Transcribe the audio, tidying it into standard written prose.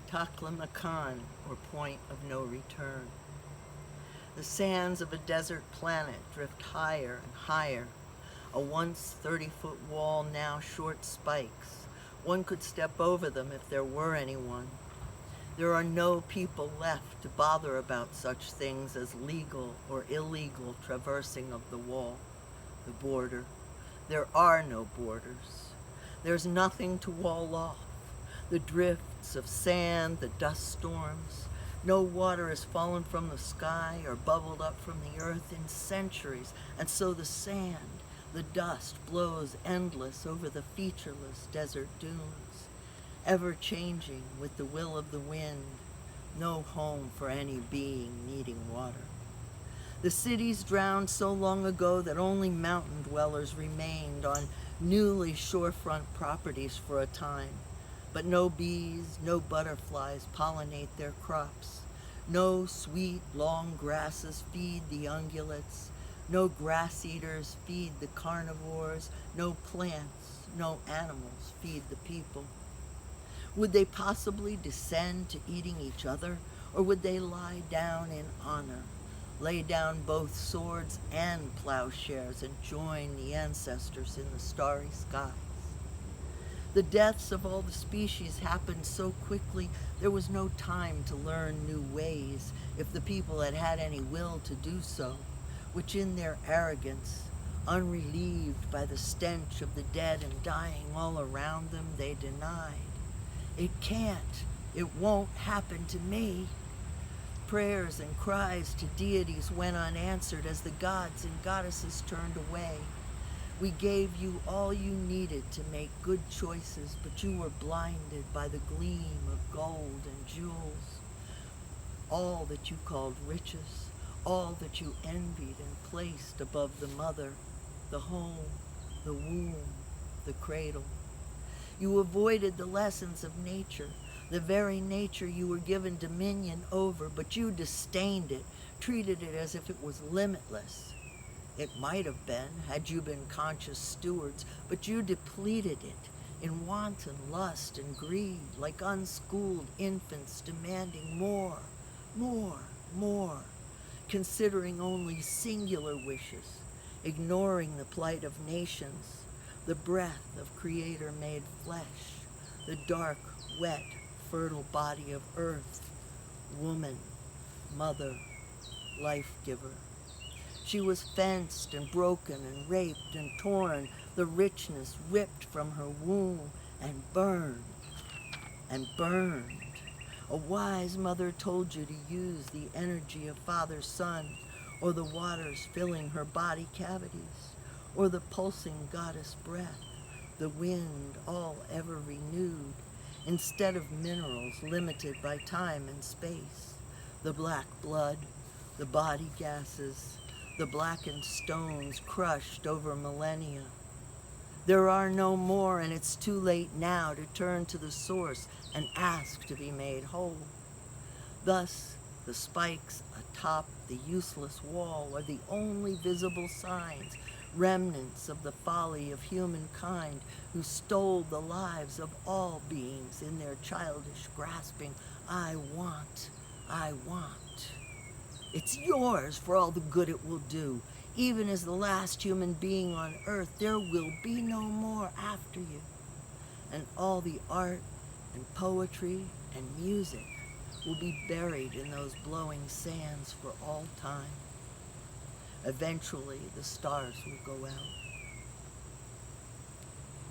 Takla Makan, or point of no return. The sands of a desert planet drift higher and higher. A once 30-foot wall, now short spikes. One could step over them if there were anyone. There are no people left to bother about such things as legal or illegal traversing of the wall, the border. There are no borders. There's nothing to wall off. The drifts of sand, the dust storms. No water has fallen from the sky or bubbled up from the earth in centuries, and so the sand, the dust blows endless over the featureless desert dunes, ever changing with the will of the wind, no home for any being needing water. The cities drowned so long ago that only mountain dwellers remained on newly shorefront properties for a time. But no bees, no butterflies pollinate their crops. No sweet, long grasses feed the ungulates. No grass eaters feed the carnivores. No plants, no animals feed the people. Would they possibly descend to eating each other, or would they lie down in honor, lay down both swords and plowshares and join the ancestors in the starry skies? The deaths of all the species happened so quickly there was no time to learn new ways if the people had had any will to do so, which in their arrogance, unrelieved by the stench of the dead and dying all around them, they denied. It can't, it won't happen to me. Prayers and cries to deities went unanswered as the gods and goddesses turned away. We gave you all you needed to make good choices, but you were blinded by the gleam of gold and jewels. All that you called riches, all that you envied and placed above the mother, the home, the womb, the cradle. You avoided the lessons of nature, the very nature you were given dominion over, but you disdained it, treated it as if it was limitless. It might have been, had you been conscious stewards, but you depleted it in wanton lust and greed, like unschooled infants demanding more, considering only singular wishes, ignoring the plight of nations, the breath of Creator made flesh, the dark, wet, fertile body of earth, woman, mother, life-giver. She was fenced and broken and raped and torn, the richness ripped from her womb and burned and burned. A wise mother told you to use the energy of Father Sun, or the waters filling her body cavities, or the pulsing goddess breath, the wind all ever renewed, instead of minerals limited by time and space, the black blood, the body gases, the blackened stones crushed over millennia. There are no more, and it's too late now to turn to the source and ask to be made whole. Thus, the spikes atop the useless wall are the only visible signs, remnants of the folly of humankind who stole the lives of all beings in their childish grasping. I want. It's yours for all the good it will do. Even as the last human being on earth, there will be no more after you. And all the art and poetry and music will be buried in those blowing sands for all time. Eventually, the stars will go out.